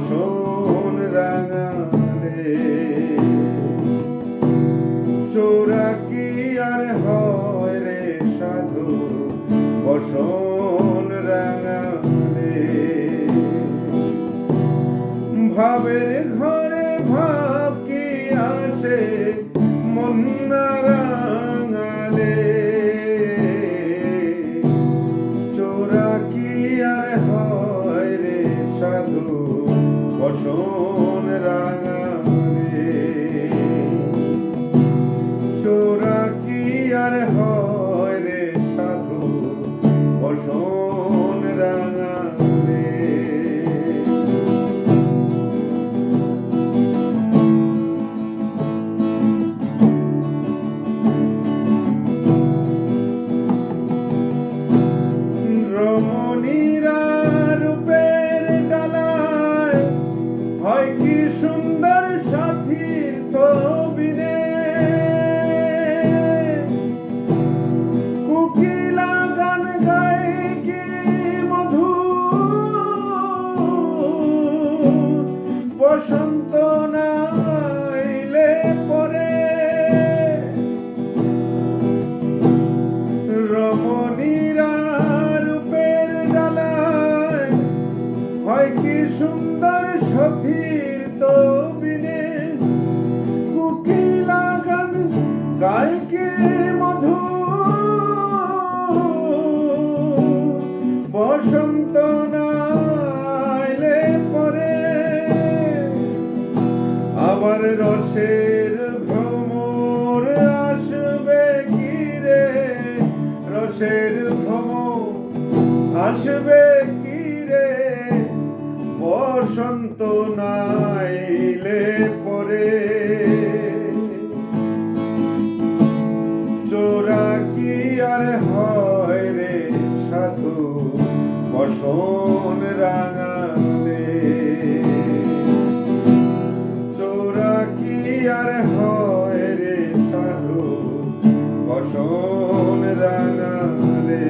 বসন রাঙালে। চোরা কি আর হয় রে সাধু বসন রাঙালে। ভাবের ঘরে ভাব কি আসে মন না রাঙালে। চোরা কি আর হয় রে সাধু বসন রাঙালে। চোরা কি আর হয় রে সাধু বসন রাঙালে। রমণীরা রূপের ডালায় হয় কি সুন্দর সাথীর তবিনে। কোকিলা গান গায় কি মধুর বসন্ত নাইলে পরে। রমণীরা রূপের ডালায় হয় কি সুন্দর সাথীর তবিনে। কোকিলা গান গায় কি মধুর বসন্ত নাইলে পরে। আবার রসের ভ্রমর আসবে কি রে। রসের ভ্রমর আসবে কি রে বসন্ত নাইলে পরে। চোরা কি আর হয় রে সাধু বসন রাঙালে। চোরা কি আর হয় রে সাধু বসন রাঙালে।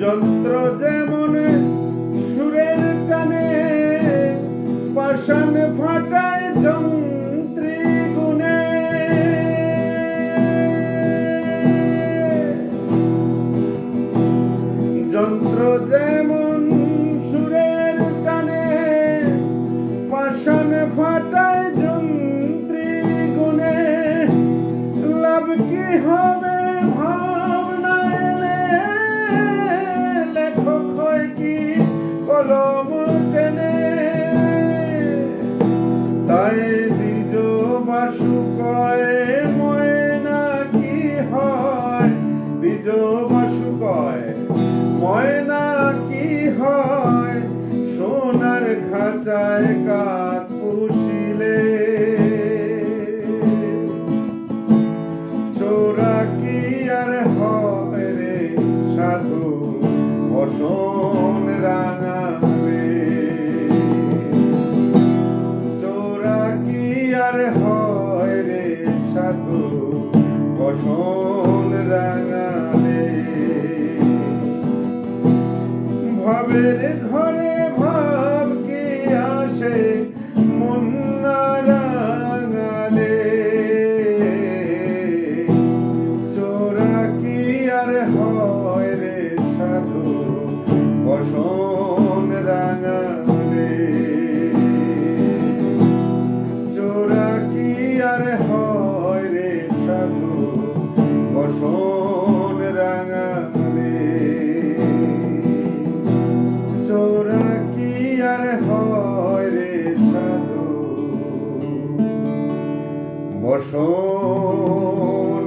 যন্ত্র যেমন সুরের টানে পাষাণ ফাটায় যন্ত্রী গুণে। যন্ত্র যেমন সুরের টানে পাষাণ ফাটায় যন্ত্রী গুণে। লাভ কি হবে ভাবনা এলে লেখক হয় কি কলম টেনে। তাই দ্বিজ বাসু কয় ময়না কি হয়। দ্বিজ বাসু কয় ময়না কি হয় সোনার খাঁচায় কাক পুষিলে। চোরা কি আর হয় রে সাধু বসন রাঙালে। চোরা কি আর হয় রে সাধু বসন রাঙালে। ভাবের ঘরে ভাব কি আসে মন না রাঙালে। চোরা কি আর হয় রে সাধু বসন রাঙালে। চোরা কি আর হয় রে সাধু বসন রাঙালে। চোরা কি আর হয় রে সাধু বসন